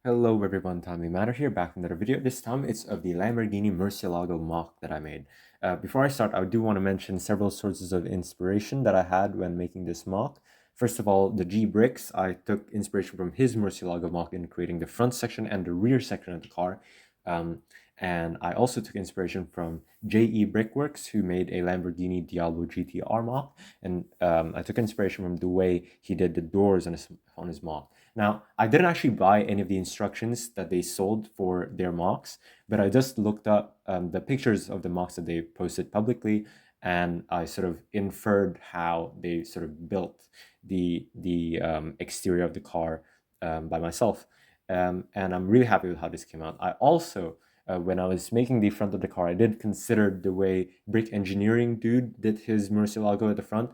Hello everyone, Tommy Matter here, back with another video. This time it's of the Lamborghini Murcielago MOC that I made. Before I start, I do want to mention several sources of inspiration that I had when making this MOC. First of all, the G Bricks. I took inspiration from his Murcielago MOC in creating the front section and the rear section of the car. And I also took inspiration from JE Brickworks, who made a Lamborghini Diablo GTR MOC. And I took inspiration from the way he did the doors on his MOC. Now, I didn't actually buy any of the instructions that they sold for their MOCs, but I just looked up the pictures of the MOCs that they posted publicly, and I sort of inferred how they sort of built the exterior of the car by myself. And I'm really happy with how this came out. I also, when I was making the front of the car, I did consider the way Brick Engineering dude did his Murcielago at the front.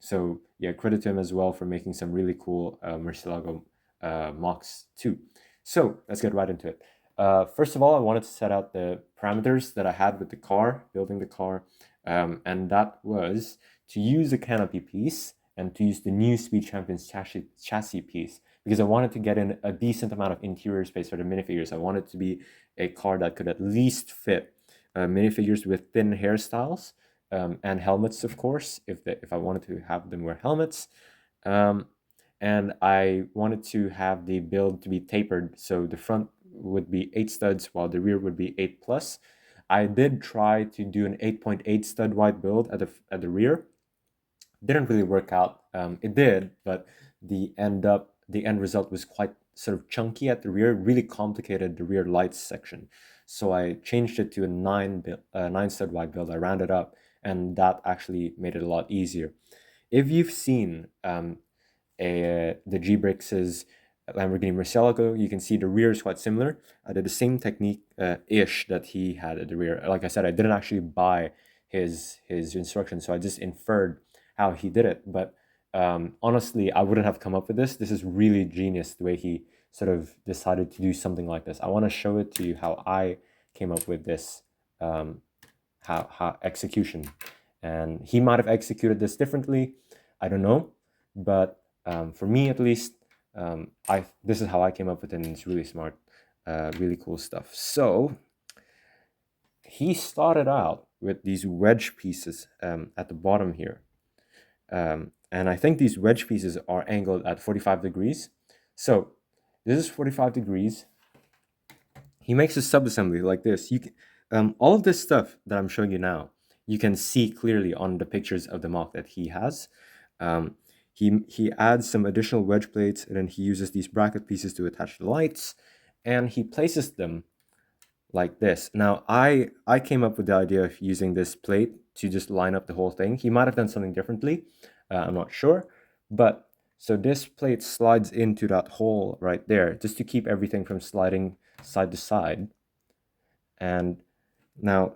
So yeah, credit to him as well for making some really cool Murcielago MOCs too. So let's get right into it. First of all, I wanted to set out the parameters that I had with the car, building the car, and that was to use a canopy piece and to use the new Speed Champions chassis piece, because I wanted to get in a decent amount of interior space for the minifigures. I wanted to be a car that could at least fit minifigures with thin hairstyles, and helmets, of course, if I wanted to have them wear helmets. Um, and I wanted to have the build to be tapered, so the front would be 8 studs while the rear would be 8 plus. I did try to do an 8.8 stud wide build at the rear. Didn't really work out. It did, but the end result was quite sort of chunky at the rear, really complicated the rear lights section. So I changed it to a 9 stud wide build. I rounded up, and that actually made it a lot easier. If you've seen the G-Bricks' Lamborghini Murcielago, you can see the rear is quite similar. I did the same technique ish that he had at the rear. Like I said, I didn't actually buy his instructions, so I just inferred how he did it. But honestly, I wouldn't have come up with this. This is really genius, the way he sort of decided to do something like this. I want to show it to you how I came up with this how execution. And he might have executed this differently. I don't know. But for me, at least, this is how I came up with it, and it's really smart, really cool stuff. So he started out with these wedge pieces at the bottom here. And I think these wedge pieces are angled at 45 degrees. So this is 45 degrees. He makes a sub-assembly like this. All of this stuff that I'm showing you now, you can see clearly on the pictures of the MOC that he has. He adds some additional wedge plates, and then he uses these bracket pieces to attach the lights, and he places them like this. Now, I came up with the idea of using this plate to just line up the whole thing. He might have done something differently. I'm not sure. But so this plate slides into that hole right there, just to keep everything from sliding side to side. And now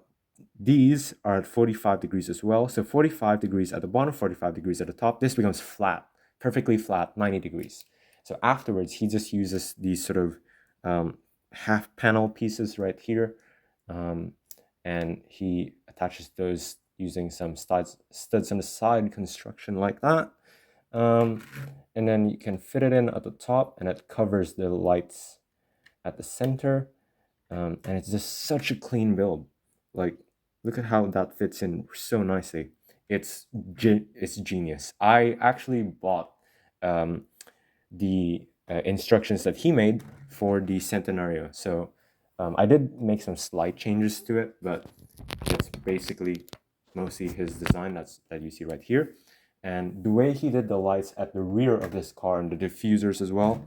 these are at 45 degrees as well. So 45 degrees at the bottom, 45 degrees at the top. This becomes flat, perfectly flat, 90 degrees. So afterwards, he just uses these sort of half panel pieces right here. And he attaches those using some studs on the side construction like that. And then you can fit it in at the top, and it covers the lights at the center. And it's just such a clean build. Like, look at how that fits in so nicely. It's genius. I actually bought the instructions that he made for the Centenario. So I did make some slight changes to it, but it's basically mostly his design that you see right here. And the way he did the lights at the rear of this car and the diffusers as well,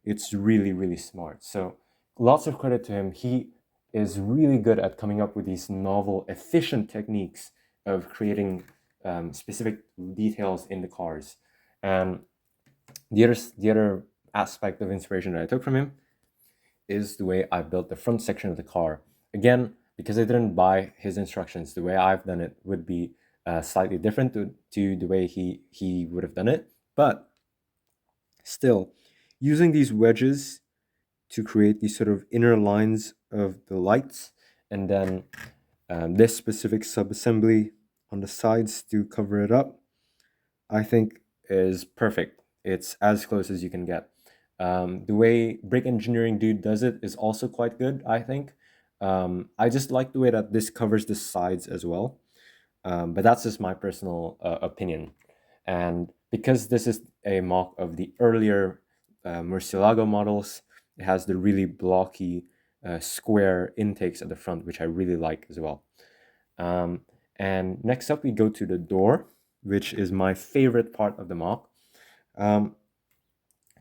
it's really, really smart. So lots of credit to him. He is really good at coming up with these novel, efficient techniques of creating specific details in the cars. And the other aspect of inspiration that I took from him is the way I built the front section of the car. Again, because I didn't buy his instructions, the way I've done it would be slightly different to the way he would have done it. But still, using these wedges to create these sort of inner lines of the lights, and then this specific sub-assembly on the sides to cover it up, I think is perfect. It's as close as you can get. The way Brick Engineering Dude does it is also quite good, I think. I just like the way that this covers the sides as well. But that's just my personal opinion. And because this is a mock of the earlier Murcielago models, it has the really blocky square intakes at the front, which I really like as well. And next up, we go to the door, which is my favorite part of the mock.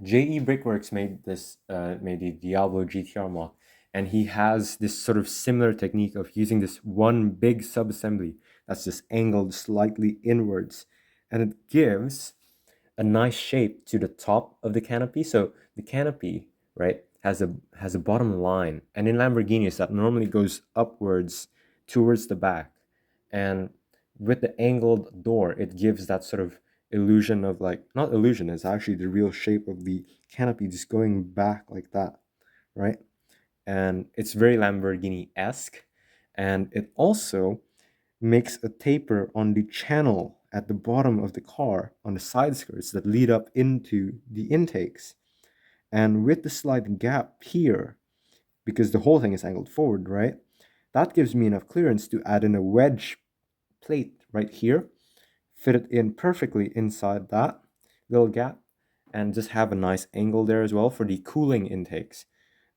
JE Brickworks made the Diablo GTR mock, and he has this sort of similar technique of using this one big subassembly that's just angled slightly inwards, and it gives a nice shape to the top of the canopy. So the canopy, right, has a bottom line, and in Lamborghinis that normally goes upwards towards the back, and with the angled door, it gives that sort of illusion of, like, not illusion, it's actually the real shape of the canopy just going back like that, right? And it's very Lamborghini-esque, and it also makes a taper on the channel at the bottom of the car on the side skirts that lead up into the intakes. And with the slight gap here, because the whole thing is angled forward, right? That gives me enough clearance to add in a wedge plate right here, fit it in perfectly inside that little gap, and just have a nice angle there as well for the cooling intakes.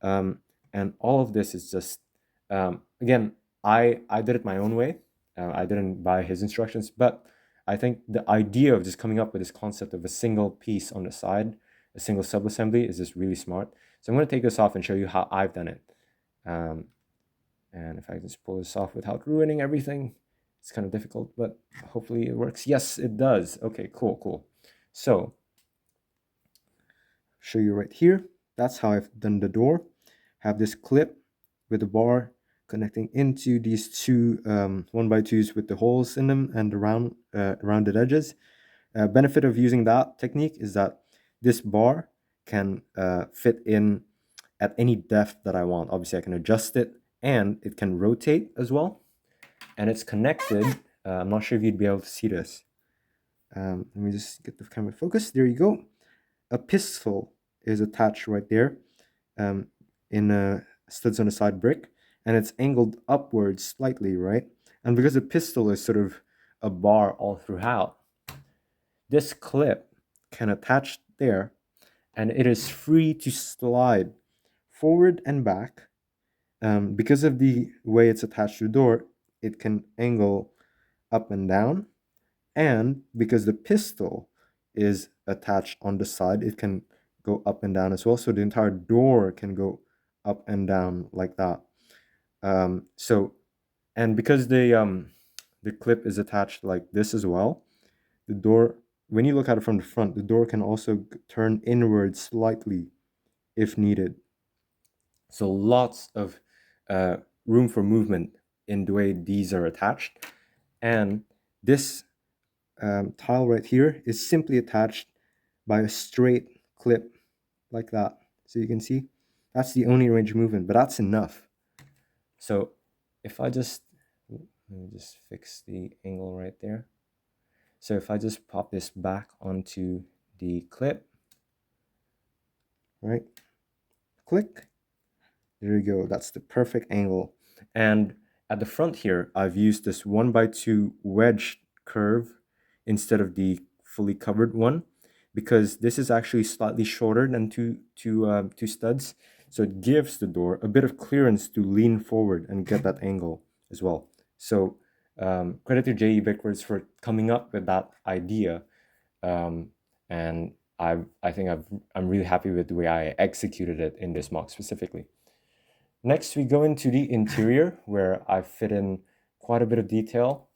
And all of this is just, again, I did it my own way. I didn't buy his instructions, but I think the idea of just coming up with this concept of a single piece on the side, a single subassembly, is just really smart. So I'm going to take this off and show you how I've done it. And if I just pull this off without ruining everything, it's kind of difficult, but hopefully it works. Yes, it does. Okay, cool. So, show you right here. That's how I've done the door. Have this clip with a bar connecting into these two 1x2s with the holes in them and the rounded edges. Benefit of using that technique is that this bar can fit in at any depth that I want. Obviously, I can adjust it, and it can rotate as well. And it's connected. I'm not sure if you'd be able to see this. Let me just get the camera focused. There you go. A pistol is attached right there in studs on the side brick, and it's angled upwards slightly, right? And because the pistol is sort of a bar all throughout, this clip can attach there, and it is free to slide forward and back. Because of the way it's attached to the door, it can angle up and down, and because the pistol is attached on the side, it can go up and down as well. So the entire door can go up and down like that. And because the clip is attached like this as well, the door, when you look at it from the front, the door can also turn inward slightly if needed. So lots of room for movement in the way these are attached. And this tile right here is simply attached by a straight clip like that. So you can see that's the only range of movement, but that's enough. So if I just, let me just fix the angle right there. So if I just pop this back onto the clip, right, click, there you go. That's the perfect angle. And at the front here, I've used this 1x2 wedge curve instead of the fully covered one, because this is actually slightly shorter than two studs. So it gives the door a bit of clearance to lean forward and get that angle as well. So credit to JE Brickworks for coming up with that idea. And I think I'm really happy with the way I executed it in this mock specifically. Next, we go into the interior, where I fit in quite a bit of detail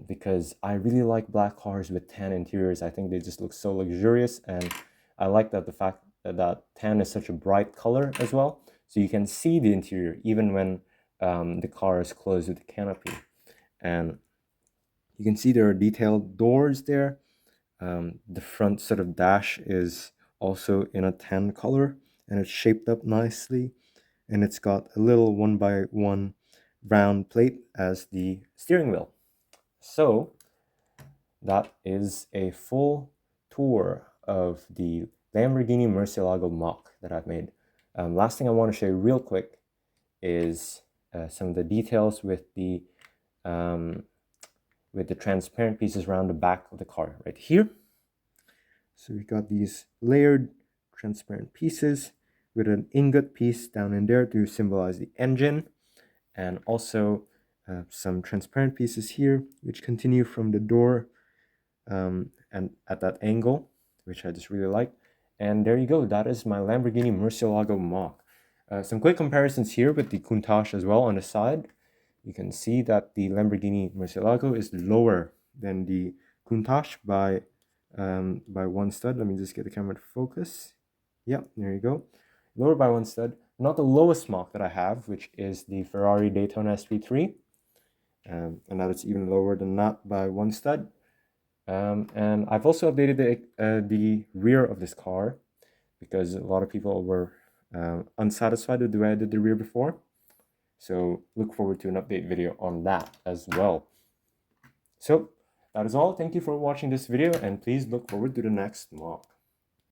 because I really like black cars with tan interiors. I think they just look so luxurious, and I like that the fact that tan is such a bright color as well. So you can see the interior even when the car is closed with the canopy. And you can see there are detailed doors there. The front sort of dash is also in a tan color, and it's shaped up nicely. And it's got a little 1x1 round plate as the steering wheel. So that is a full tour of the Lamborghini Murcielago MOC that I've made. Last thing I want to show you real quick is some of the details with the transparent pieces around the back of the car right here. So we got these layered transparent pieces with an ingot piece down in there to symbolize the engine, and also some transparent pieces here which continue from the door and at that angle, which I just really like. And there you go, that is my Lamborghini Murcielago MOC. Some quick comparisons here with the Countach as well on the side. You can see that the Lamborghini Murcielago is lower than the Countach by one stud. Let me just get the camera to focus. Yep, there you go. Lower by one stud. Not the lowest MOC that I have, which is the Ferrari Daytona SP3. And that it's even lower than that by one stud. And I've also updated the rear of this car because a lot of people were unsatisfied with the way I did the rear before. So look forward to an update video on that as well. So that is all. Thank you for watching this video, and please look forward to the next MOC.